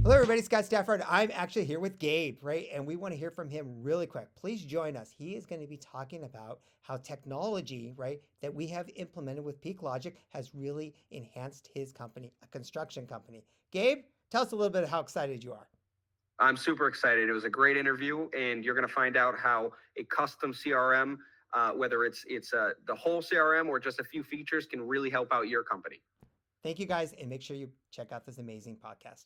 Hello, everybody. Scott Stafford. I'm actually here with Gabe, right? And we want to hear from him really quick. Please join us. He is going to be talking about how technology, right, that we have implemented with Peeklogic has really enhanced his company, a construction company. Gabe, tell us a little bit of how excited you are. I'm super excited. It was a great interview, and you're going to find out how a custom CRM, whether it's the whole CRM or just a few features, can really help out your company. Thank you guys, and make sure you check out this amazing podcast.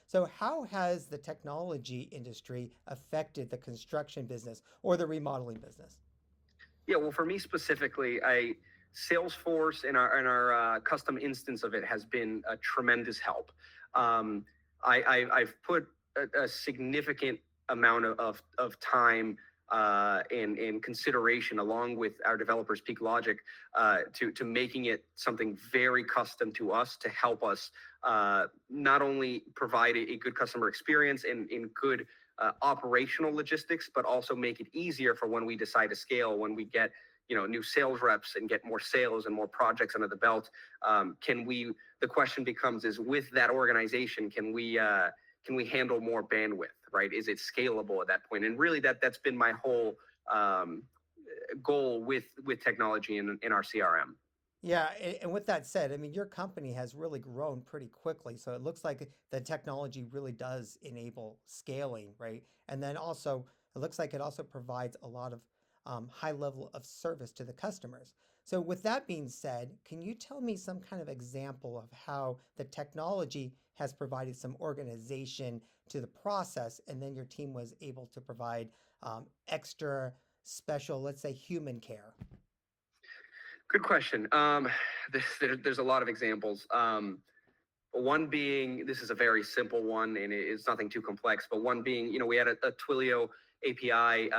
So, how has the technology industry affected the construction business or the remodeling business? Yeah, well, for me specifically, I Salesforce and our custom instance of it has been a tremendous help. Um, I've put a significant amount of time and consideration along with our developers Peeklogic to making it something very custom to us to help us not only provide a good customer experience and in good operational logistics, but also make it easier for when we decide to scale, when we get new sales reps and get more sales and more projects under the belt. The question becomes, is with that organization, can we handle more bandwidth, right? Is it scalable at that point? And really that's been my whole goal with technology in our CRM. Yeah, and with that said, I mean, your company has really grown pretty quickly. So it looks like the technology really does enable scaling, right? And then also, it looks like it also provides a lot of high level of service to the customers. So with that being said, can you tell me some kind of example of how the technology has provided some organization to the process, and then your team was able to provide extra special, let's say, human care? Good question. There's a lot of examples. One being, this is a very simple one and it's nothing too complex, but one being, we had a Twilio API.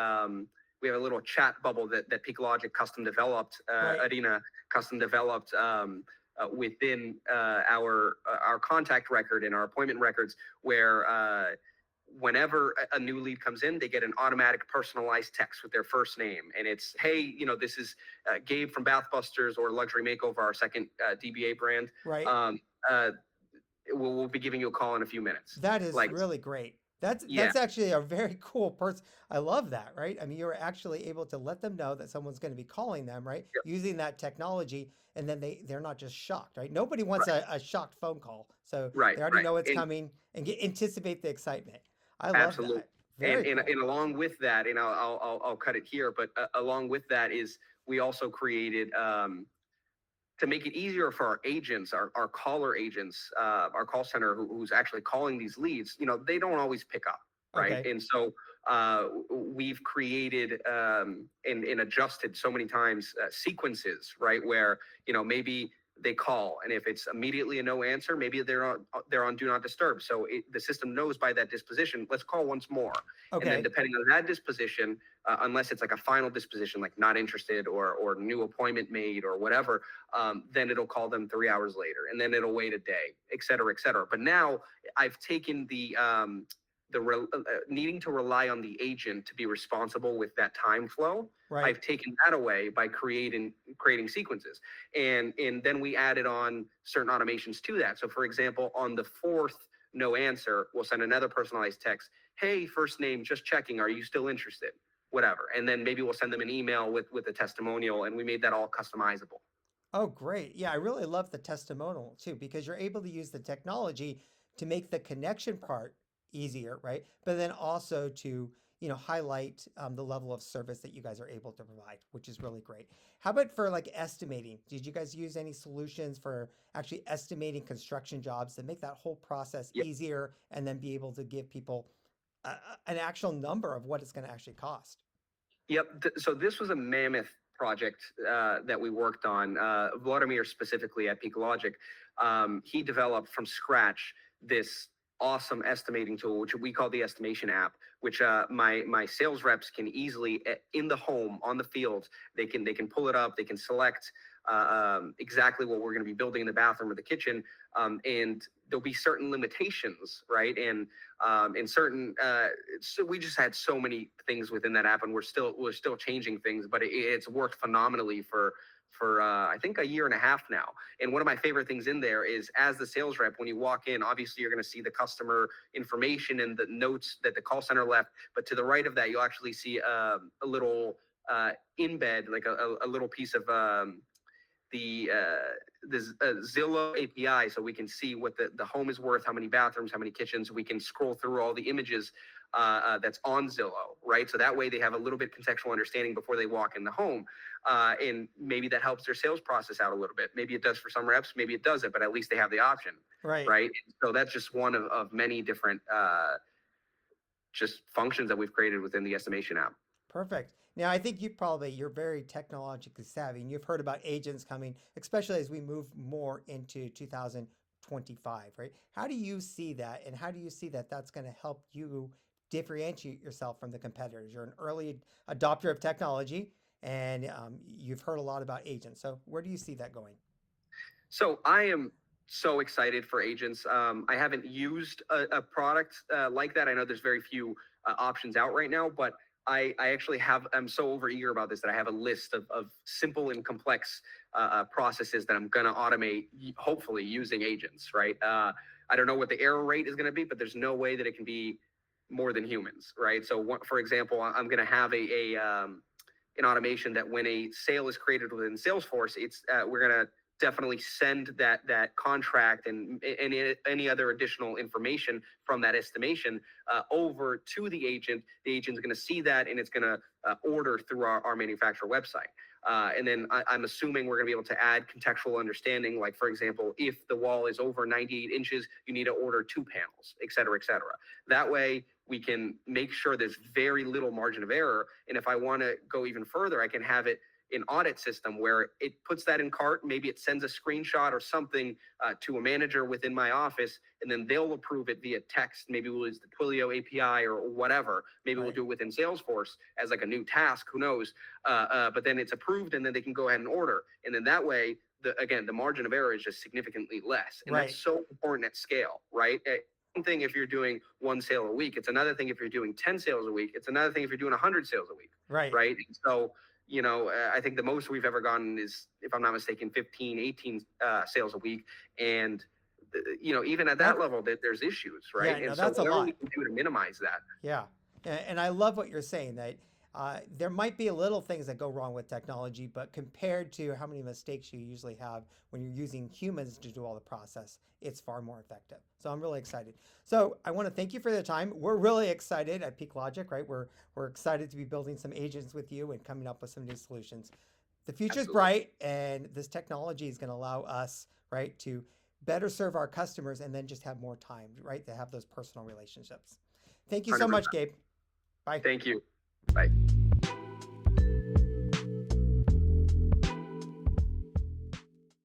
We have a little chat bubble that Peeklogic custom developed, Right. Arena custom developed within our contact record and our appointment records, where whenever a new lead comes in, they get an automatic personalized text with their first name, and it's, hey, this is Gabe from Bathbusters or Luxury Makeover, our second DBA brand. Right. Uh, we'll be giving you a call in a few minutes. That is Like, really great. That's yeah, that's actually a very cool person. I love that, right? I mean, you're actually able to let them know that someone's going to be calling them, right? yeah, Using that technology, and then they're not just shocked, right? Nobody wants right, a shocked phone call, so right, they already right, know it's and coming and anticipate the excitement. I love absolutely. that. And, Very and cool. and along with that, and I'll cut it here, but along with that is we also created to make it easier for our agents, our caller agents, our call center who's actually calling these leads, they don't always pick up, right? Okay. And so we've created and adjusted so many times sequences, right? Where, maybe they call, and if it's immediately a no answer, maybe they're on do not disturb. So the system knows by that disposition, let's call once more. And then Okay. depending on that disposition, unless it's like a final disposition, like not interested or new appointment made or whatever, then it'll call them 3 hours later, and then it'll wait a day, et cetera, et cetera. But now I've taken needing to rely on the agent to be responsible with that time flow. Right. I've taken that away by creating sequences, and then we added on certain automations to that. So, for example, on the fourth no answer, we'll send another personalized text. Hey, first name, just checking. Are you still interested? Whatever, and then maybe we'll send them an email with a testimonial, and we made that all customizable. Oh, great. Yeah, I really love the testimonial too, because you're able to use the technology to make the connection part easier, right? But then also to, highlight the level of service that you guys are able to provide, which is really great. How about for like estimating? Did you guys use any solutions for actually estimating construction jobs to make that whole process Yeah. easier and then be able to give people an actual number of what it's going to actually cost? Yep. So this was a mammoth project that we worked on. Vladimir specifically at Peeklogic, he developed from scratch this awesome estimating tool, which we call the estimation app, which my sales reps can easily in the home on the field. They can pull it up. They can select exactly what we're going to be building in the bathroom or the kitchen, and there'll be certain limitations, right? And certain so we just had so many things within that app, and we're still changing things, but it's worked phenomenally for I think a year and a half now. And one of my favorite things in there is, as the sales rep, when you walk in, obviously you're going to see the customer information and the notes that the call center left. But to the right of that, you'll actually see a little embed, like a little piece of the Zillow API, so we can see what the home is worth, how many bathrooms, how many kitchens. We can scroll through all the images that's on Zillow, right? So that way they have a little bit contextual understanding before they walk in the home. And maybe that helps their sales process out a little bit. Maybe it does for some reps, maybe it doesn't, but at least they have the option, Right. right? So that's just one of many different just functions that we've created within the estimation app. Perfect. Now, I think you're very technologically savvy, and you've heard about agents coming, especially as we move more into 2025, right? How do you see that, and how do you see that that's going to help you differentiate yourself from the competitors? You're an early adopter of technology, and you've heard a lot about agents. So where do you see that going? So I am so excited for agents. I haven't used a product like that. I know there's very few options out right now, but I actually I'm so overeager about this that I have a list of simple and complex processes that I'm going to automate, hopefully using agents, right? I don't know what the error rate is going to be, but there's no way that it can be more than humans, right? So for example, I'm going to have an automation that when a sale is created within Salesforce, we're going to definitely send that contract and any other additional information from that estimation over to the agent. The agent's going to see that, and it's going to order through our manufacturer website. And then I'm assuming we're going to be able to add contextual understanding. Like, for example, if the wall is over 98 inches, you need to order 2 panels, et cetera, et cetera. That way we can make sure there's very little margin of error. And if I want to go even further, I can have it an audit system where it puts that in cart. Maybe it sends a screenshot or something to a manager within my office, and then they'll approve it via text. Maybe we'll use the Twilio API or whatever. Maybe we'll do it within Salesforce as like a new task, who knows? But then it's approved, and then they can go ahead and order. And then that way, the margin of error is just significantly less. And that's so important at scale, right? One thing if you're doing 1 sale a week, it's another thing if you're doing 10 sales a week, it's another thing if you're doing 100 sales a week, right? And so, I think the most we've ever gotten is, if I'm not mistaken, 15, 18 sales a week. And, even at that level, there's issues, right? Yeah, and that's so a lot. we can do to minimize that. Yeah. And I love what you're saying, that there might be little things that go wrong with technology, but compared to how many mistakes you usually have when you're using humans to do all the process, it's far more effective. So I'm really excited. So I want to thank you for the time. We're really excited at Peeklogic, right? We're excited to be building some agents with you and coming up with some new solutions. The future is bright, and this technology is going to allow us, right, to better serve our customers and then just have more time, right, to have those personal relationships. Thank you so 100%. much, Gabe. Bye. Thank you. Bye.